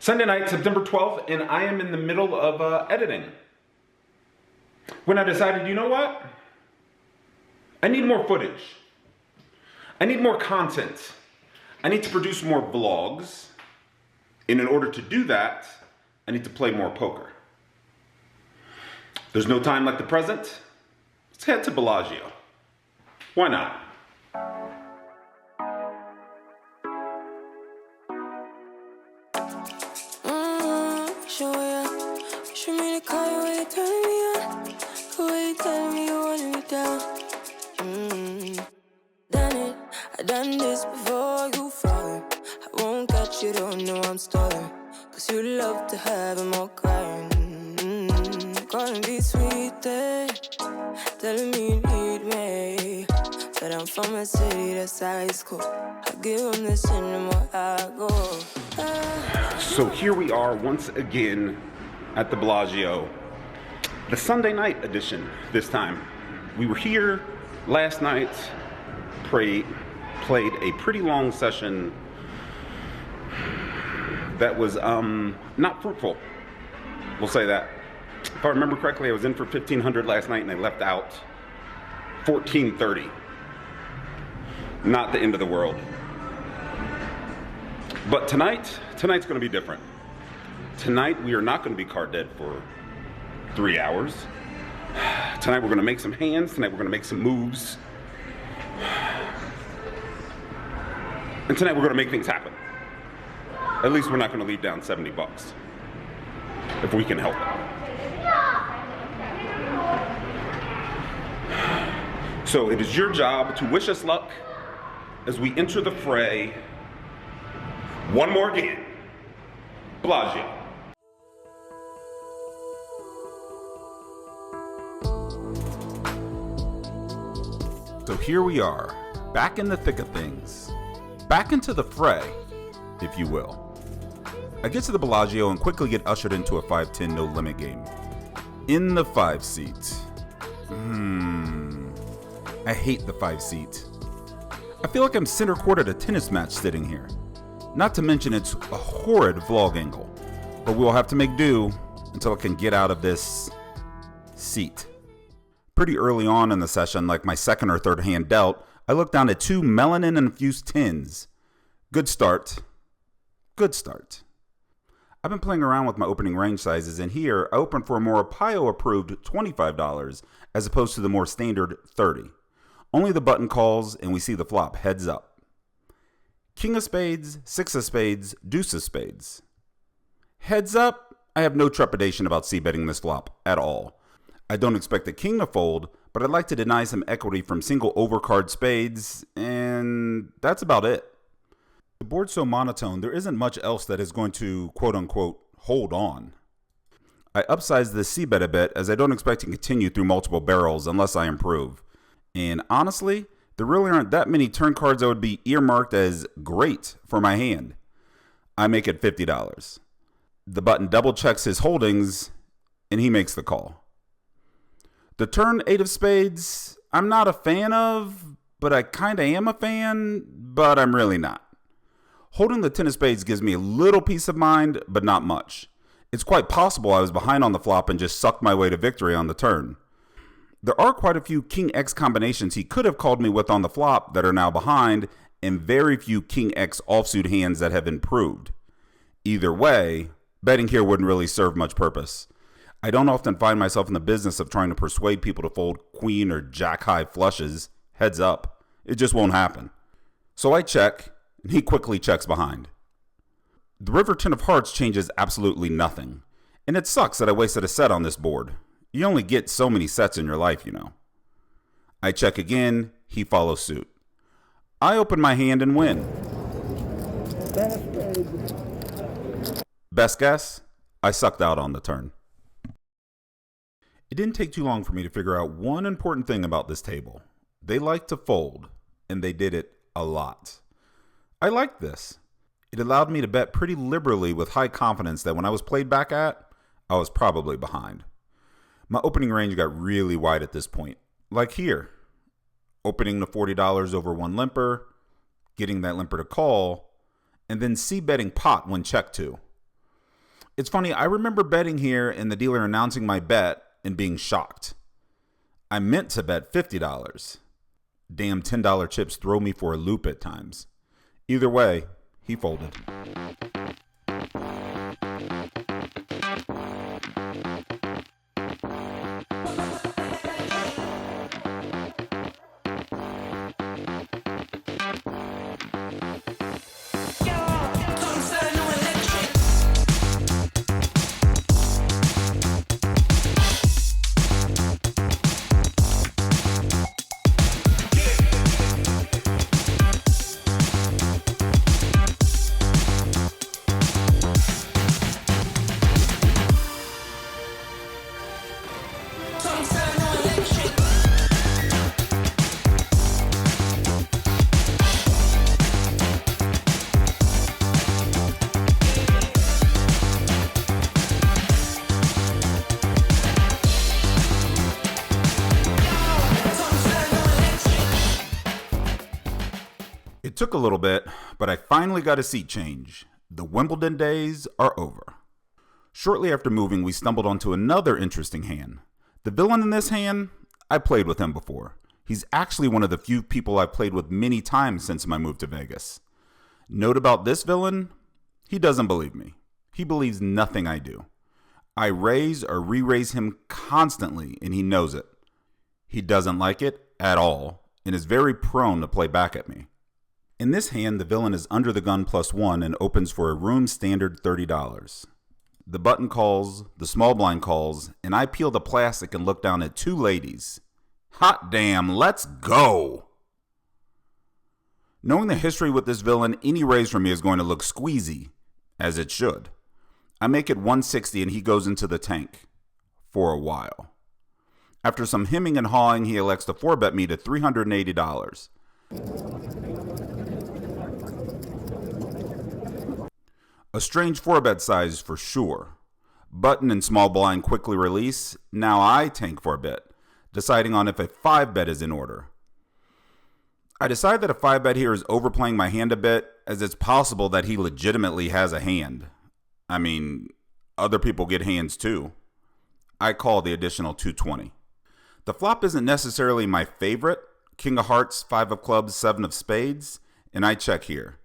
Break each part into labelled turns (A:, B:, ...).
A: Sunday night, September 12th, and I am in the middle of editing. When I decided, you know what? I need more footage. I need more content. I need to produce more vlogs. And in order to do that, I need to play more poker. There's no time like the present. Let's head to Bellagio. Why not?
B: Show me the car where you turn me on. The way you tell me you want me down. Done it, I done this before you fall. I won't catch you, don't know I'm stalling. Cause you love to have them all crying. Calling me sweet, telling me you need me. But I'm from a city that's high school. I give them this and the more I go.
A: So here we are once again at the Bellagio. The Sunday night edition this time. We were here last night, played a pretty long session that was not fruitful. We'll say that. If I remember correctly, I was in for 1500 last night and I left out 1430. Not the end of the world. But tonight's going to be different. Tonight we are not going to be card dead for 3 hours. Tonight we're going to make some hands. Tonight we're going to make some moves. And tonight we're going to make things happen. At least we're not going to leave down 70 bucks. If we can help it. So it is your job to wish us luck as we enter the fray. One more again. Bellagio. So here we are, back in the thick of things. Back into the fray, if you will. I get to the Bellagio and quickly get ushered into a 5-10 no limit game. In the 5 seat. I hate the 5 seat. I feel like I'm center court at a tennis match sitting here. Not to mention it's a horrid vlog angle, but we'll have to make do until I can get out of this seat. Pretty early on in the session, like my second or third hand dealt, I looked down at 2 melanin-infused 10s. Good start. Good start. I've been playing around with my opening range sizes, and here I opened for a more PIO-approved $25 as opposed to the more standard $30. Only the button calls, and we see the flop heads up. King of spades, 6 of spades, deuce of spades. Heads up, I have no trepidation about c-betting this flop at all. I don't expect the king to fold, but I'd like to deny some equity from single overcard spades, and that's about it. The board's so monotone, there isn't much else that is going to quote-unquote hold on. I upsized the c-bet a bit as I don't expect to continue through multiple barrels unless I improve. And honestly, there really aren't that many turn cards that would be earmarked as great for my hand. I make it $50. The button double checks his holdings, and he makes the call. The turn 8 of spades, I'm not a fan of, but I kinda am a fan, but I'm really not. Holding the 10 of spades gives me a little peace of mind, but not much. It's quite possible I was behind on the flop and just sucked my way to victory on the turn. There are quite a few King X combinations he could have called me with on the flop that are now behind, and very few King X offsuit hands that have improved. Either way, betting here wouldn't really serve much purpose. I don't often find myself in the business of trying to persuade people to fold queen or jack high flushes. Heads up. It just won't happen. So I check, and he quickly checks behind. The river 10 of hearts changes absolutely nothing. And it sucks that I wasted a set on this board. You only get so many sets in your life, you know. I check again, he follows suit. I open my hand and win. Best guess? I sucked out on the turn. It didn't take too long for me to figure out one important thing about this table. They like to fold, and they did it a lot. I liked this. It allowed me to bet pretty liberally with high confidence that when I was played back at, I was probably behind. My opening range got really wide at this point, like here. Opening to $40 over one limper, getting that limper to call, and then c-betting pot when checked to. It's funny, I remember betting here and the dealer announcing my bet and being shocked. I meant to bet $50. Damn $10 chips throw me for a loop at times. Either way, he folded. It took a little bit, but I finally got a seat change. The Wimbledon days are over. Shortly after moving, we stumbled onto another interesting hand. The villain in this hand, I played with him before. He's actually one of the few people I've played with many times since my move to Vegas. Note about this villain, he doesn't believe me. He believes nothing I do. I raise or re-raise him constantly, and he knows it. He doesn't like it at all, and is very prone to play back at me. In this hand, the villain is under the gun +1 and opens for a room standard $30. The button calls, the small blind calls, and I peel the plastic and look down at two ladies. Hot damn, let's go! Knowing the history with this villain, any raise from me is going to look squeezy, as it should. I make it 160 and he goes into the tank. For a while. After some hemming and hawing, he elects to 4-bet me to $380. A strange 4-bet size for sure. Button and small blind quickly release. Now I tank for a bit, deciding on if a 5-bet is in order. I decide that a 5-bet here is overplaying my hand a bit, as it's possible that he legitimately has a hand. I mean, other people get hands too. I call the additional 220. The flop isn't necessarily my favorite. King of Hearts, 5 of Clubs, 7 of Spades, and I check here.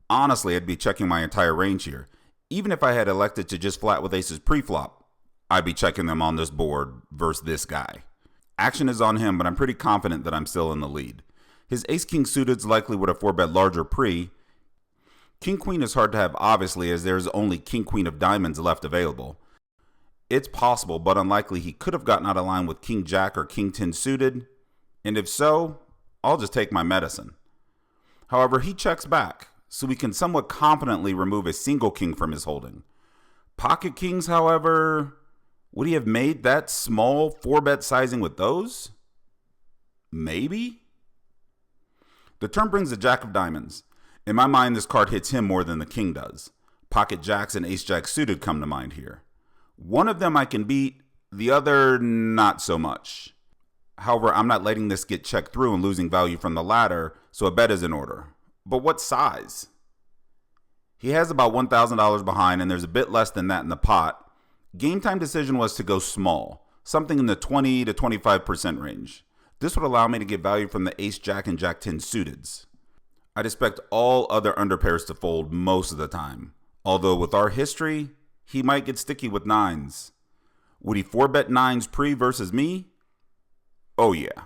A: Honestly, I'd be checking my entire range here. Even if I had elected to just flat with aces pre-flop, I'd be checking them on this board versus this guy. Action is on him, but I'm pretty confident that I'm still in the lead. His ace-king suited's likely would have 4-bet larger pre. King-queen is hard to have, obviously, as there's only king-queen of diamonds left available. It's possible, but unlikely he could have gotten out of line with king-jack or king-10 suited. And if so, I'll just take my medicine. However, he checks back, so we can somewhat confidently remove a single king from his holding. Pocket kings, however, would he have made that small 4-bet sizing with those? Maybe? The turn brings the jack of diamonds. In my mind, this card hits him more than the king does. Pocket jacks and ace-jack suited come to mind here. One of them I can beat, the other not so much. However, I'm not letting this get checked through and losing value from the latter, so a bet is in order. But what size? He has about $1,000 behind, and there's a bit less than that in the pot. Game time decision was to go small, something in the 20 to 25% range. This would allow me to get value from the ace-jack and jack-10 suiteds. I'd expect all other underpairs to fold most of the time, although with our history, he might get sticky with nines. Would he 4-bet nines pre versus me? Oh yeah.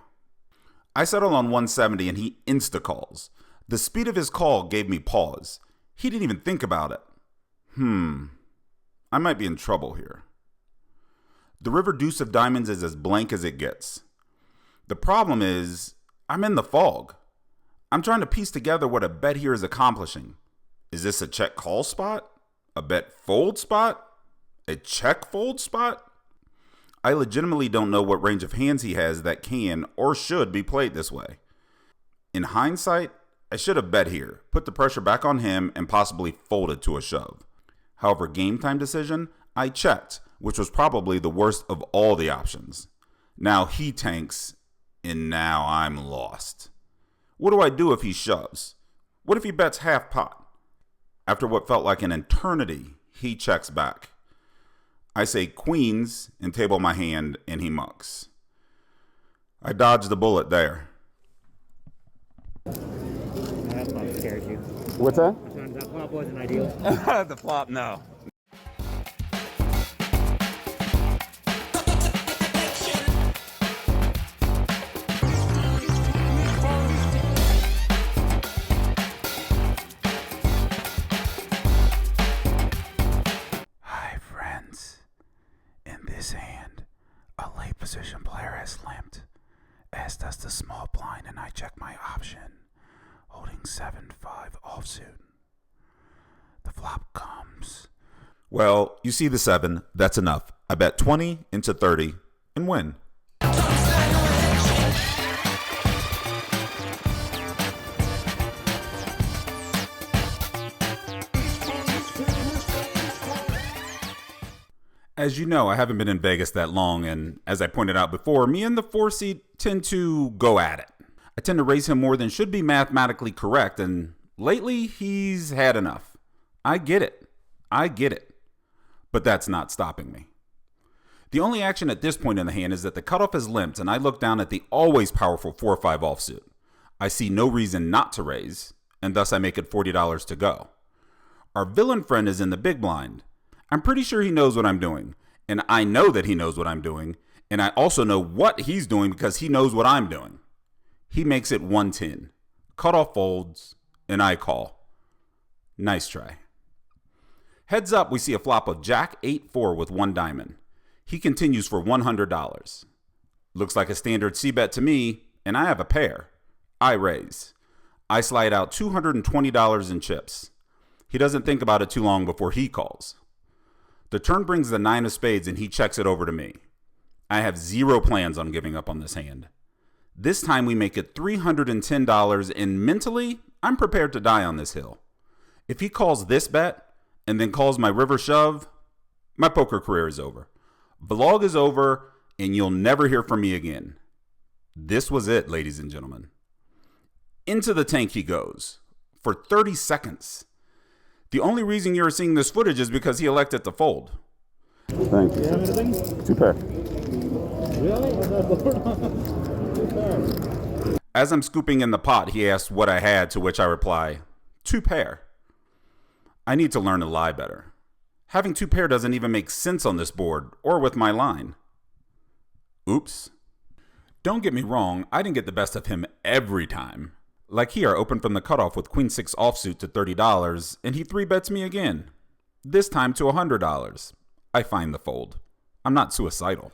A: I settled on 170 and he insta-calls. The speed of his call gave me pause. He didn't even think about it. I might be in trouble here. The river deuce of diamonds is as blank as it gets. The problem is, I'm in the fog. I'm trying to piece together what a bet here is accomplishing. Is this a check call spot? A bet fold spot? A check fold spot? I legitimately don't know what range of hands he has that can or should be played this way. In hindsight, I should have bet here, put the pressure back on him, and possibly folded to a shove. However, game time decision, I checked, which was probably the worst of all the options. Now he tanks, and now I'm lost. What do I do if he shoves? What if he bets half pot? After what felt like an eternity, he checks back. I say queens and table my hand, and he mucks. I dodged the bullet there.
C: That flop scared you.
A: What's that?
C: That flop wasn't ideal.
A: The flop, no. Hi, friends. In this hand, a late position player has limped, as does the small blind, and I check my option, holding 7-5 offsuit. The flop comes. Well, you see the 7, that's enough. I bet 20 into 30 and win. As you know, I haven't been in Vegas that long, and as I pointed out before, me and the 4 seed tend to go at it. I tend to raise him more than should be mathematically correct, and lately he's had enough. I get it. But that's not stopping me. The only action at this point in the hand is that the cutoff is limped, and I look down at the always powerful 4-5 offsuit. I see no reason not to raise, and thus I make it $40 to go. Our villain friend is in the big blind. I'm pretty sure he knows what I'm doing, and I know that he knows what I'm doing, and I also know what he's doing because he knows what I'm doing. He makes it 110. Cutoff folds, and I call. Nice try. Heads up, we see a flop of Jack 8-4 with 1 diamond. He continues for $100. Looks like a standard C-bet to me, and I have a pair. I raise. I slide out $220 in chips. He doesn't think about it too long before he calls. The turn brings the 9 of spades, and he checks it over to me. I have zero plans on giving up on this hand. This time we make it $310, and mentally, I'm prepared to die on this hill. If he calls this bet, and then calls my river shove, my poker career is over. Vlog is over, and you'll never hear from me again. This was it, ladies and gentlemen. Into the tank he goes, for 30 seconds. The only reason you're seeing this footage is because he elected to fold. Thank you.
C: You have anything?
A: 2 pair.
C: Really?
A: As I'm scooping in the pot, he asks what I had, to which I reply, 2 pair. I need to learn to lie better. Having 2 pair doesn't even make sense on this board, or with my line. Oops. Don't get me wrong, I didn't get the best of him every time. Like here, open from the cutoff with Queen 6 offsuit to $30, and he 3-bets me again. This time to $100. I find the fold. I'm not suicidal.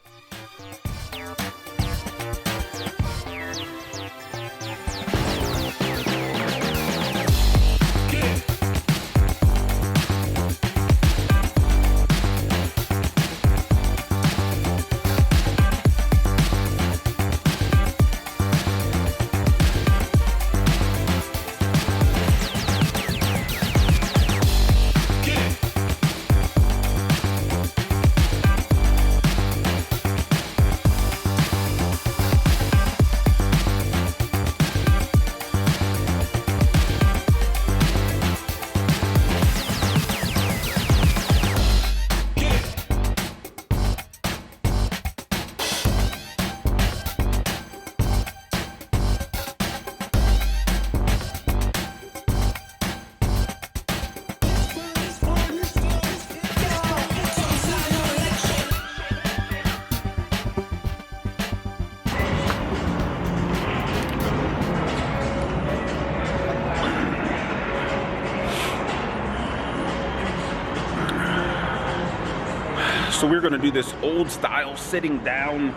A: So we're going to do this old style sitting down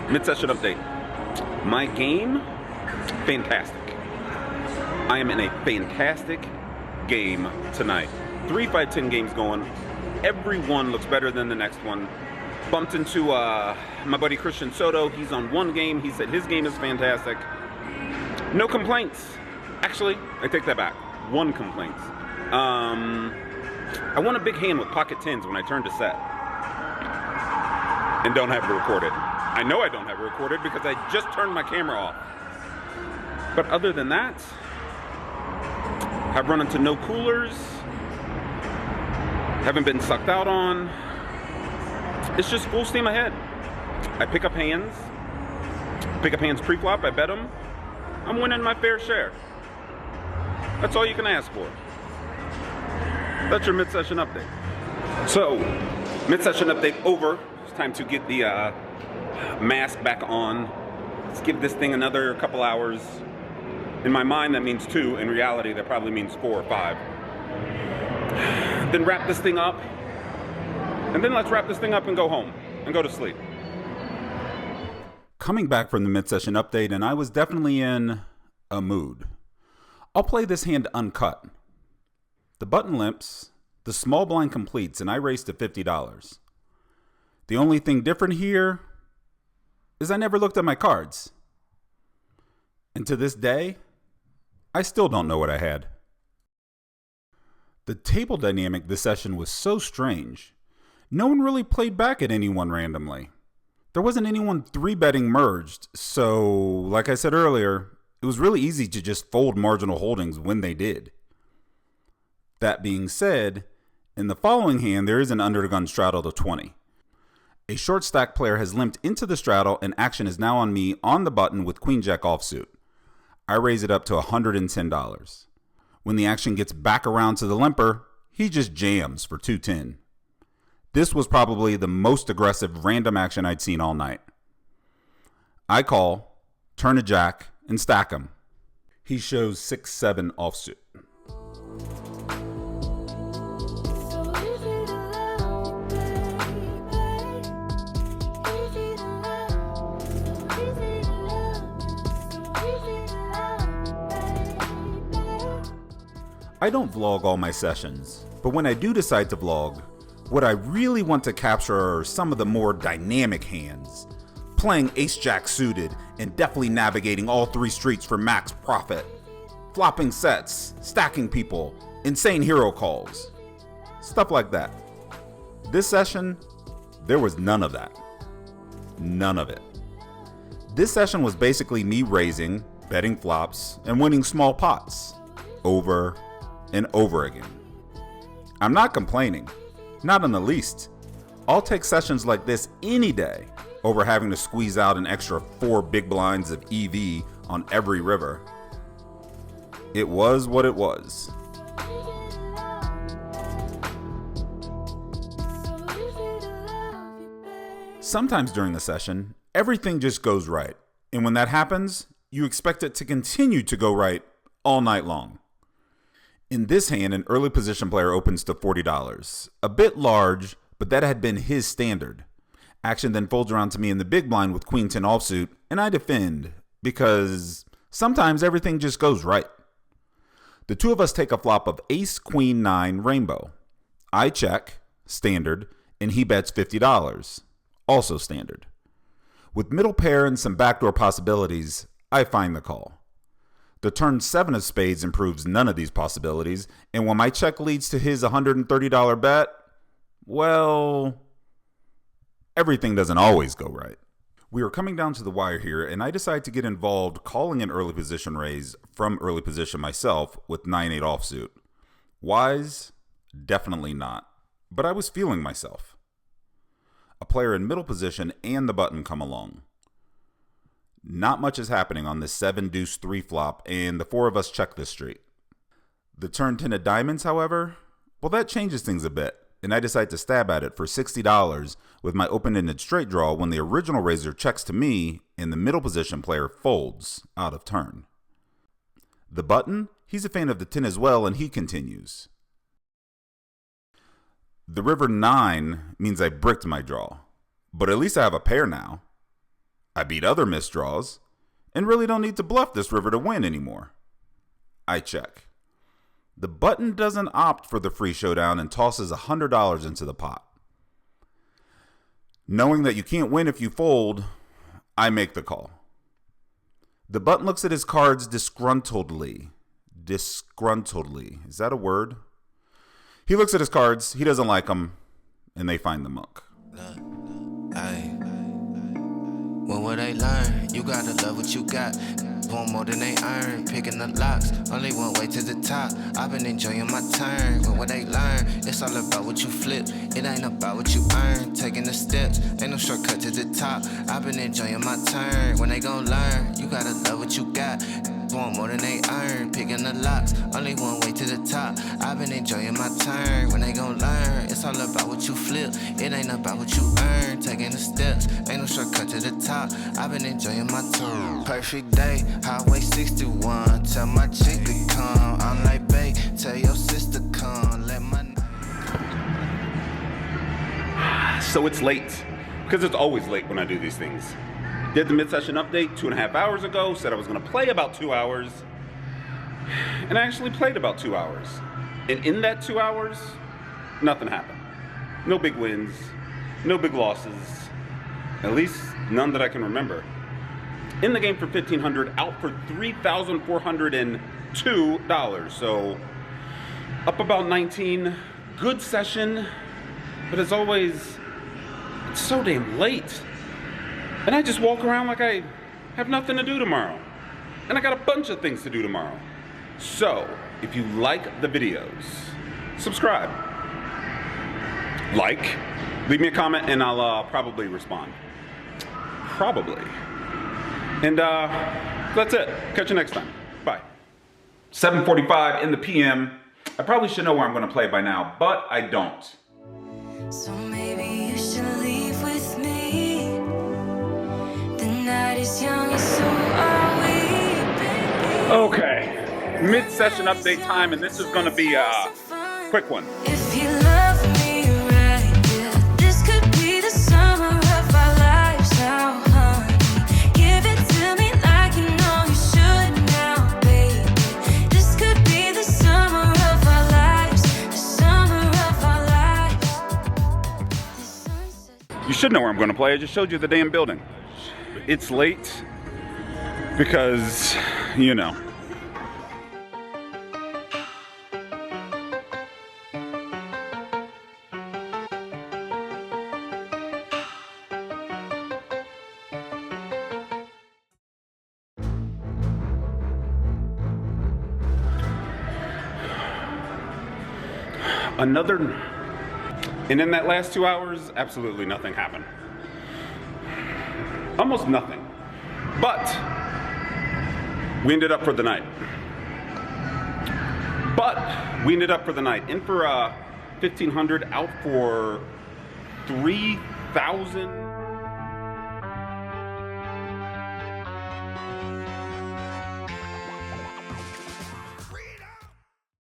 A: mid-session update. My game, fantastic. I am in a fantastic game tonight. 3 5-10 games going. Every one looks better than the next one. Bumped into my buddy Christian Soto. He's on 1 game. He said his game is fantastic. No complaints. Actually, I take that back. 1 complaint. I won a big hand with pocket 10s when I turned to set. And don't have it recorded. I know I don't have it recorded because I just turned my camera off. But other than that, I've run into no coolers. Haven't been sucked out on. It's just full steam ahead. I pick up hands pre-flop, I bet them. I'm winning my fair share. That's all you can ask for. That's your mid-session update. So, mid-session update over. It's time to get the mask back on. Let's give this thing another couple hours. In my mind, that means 2. In reality, that probably means 4 or 5. Then wrap this thing up. And then let's wrap this thing up and go home and go to sleep. Coming back from the mid-session update, and I was definitely in a mood. I'll play this hand uncut. The button limps, the small blind completes, and I race to $50. The only thing different here is I never looked at my cards. And to this day, I still don't know what I had. The table dynamic this session was so strange. No one really played back at anyone randomly. There wasn't anyone 3-betting merged, so like I said earlier, it was really easy to just fold marginal holdings when they did. That being said, in the following hand, there is an under the gun straddle to 20. A short stack player has limped into the straddle and action is now on me on the button with queen jack offsuit. I raise it up to $110. When the action gets back around to the limper, he just jams for 210. This was probably the most aggressive random action I'd seen all night. I call, turn a jack, and stack him. He shows 6-7 offsuit. I don't vlog all my sessions, but when I do decide to vlog, what I really want to capture are some of the more dynamic hands. Playing ace-jack suited and deftly navigating all 3 streets for max profit. Flopping sets, stacking people, insane hero calls. Stuff like that. This session, there was none of that. None of it. This session was basically me raising, betting flops, and winning small pots. Over and over again. I'm not complaining. Not in the least. I'll take sessions like this any day over having to squeeze out an extra 4 big blinds of EV on every river. It was what it was. Sometimes during the session, everything just goes right. And when that happens, you expect it to continue to go right all night long. In this hand, an early position player opens to $40. A bit large, but that had been his standard. Action then folds around to me in the big blind with queen 10 offsuit, and I defend, because sometimes everything just goes right. The two of us take a flop of ace queen 9 rainbow. I check, standard, and he bets $50, also standard. With middle pair and some backdoor possibilities, I find the call. The turn 7 of spades improves none of these possibilities, and when my check leads to his $130 bet, well, everything doesn't always go right. We are coming down to the wire here, and I decide to get involved calling an early position raise from early position myself with 9-8 offsuit. Wise? Definitely not, but I was feeling myself. A player in middle position and the button come along. Not much is happening on this 7-deuce-3 flop, and the 4 of us check this street. The turn 10 of diamonds, however, well, that changes things a bit, and I decide to stab at it for $60 with my open-ended straight draw when the original raiser checks to me and the middle position player folds out of turn. The button, he's a fan of the 10 as well, and he continues. The river 9 means I bricked my draw, but at least I have a pair now. I beat other missed draws, and really don't need to bluff this river to win anymore. I check. The button doesn't opt for the free showdown and tosses $100 into the pot. Knowing that you can't win if you fold, I make the call. The button looks at his cards disgruntledly. Disgruntledly. Is that a word? He looks at his cards, he doesn't like them, and they find the muck.
D: When will they learn? You gotta love what you got. Want more than they earn, picking the locks, only one way to the top. I've been enjoying my turn, but what they learn, it's all about what you flip. It ain't about what you earn, taking the steps, ain't no shortcut to the top. I've been enjoying my turn, when they gon' learn, you gotta love what you got. Want more than they earn, picking the locks, only one way to the top. I've been enjoying my turn, when they gon' learn, it's all about what you flip. It ain't about what you earn, taking the steps, ain't no shortcut to the top. I've been enjoying my turn. Perfect day, Highway 61, tell my chick to come. I'm like, babe, tell your sister come, let my...
A: So it's late, because it's always late when I do these things. Did the mid-session update 2.5 hours ago, said I was gonna play about 2 hours, and I actually played about 2 hours. And in that 2 hours, nothing happened. No big wins, no big losses, at least none that I can remember. In the game for $1,500, out for $3,402, so up about 19. Good session, but as always, it's so damn late. And I just walk around like I have nothing to do tomorrow. And I got a bunch of things to do tomorrow. So, if you like the videos, subscribe. Like, leave me a comment and I'll probably respond. Probably. And that's it. Catch you next time. Bye. 7:45 in the PM. I probably should know where I'm gonna play by now, but I don't.
B: So maybe you should leave with me. The night is young and so are we, baby.
A: Okay, mid-session update time, and this is gonna be a quick one.
B: If you love me right, yeah, this could be the summer of our lives now, honey. Give it to me like you know you should now, baby. This could be the summer of our lives, the summer of our lives. The sunset.
A: You should know where I'm gonna play. I just showed you the damn building. It's late because, you know. And in that last 2 hours, absolutely nothing happened. Almost nothing. But we ended up for the night. In for $1,500, out for $3,000.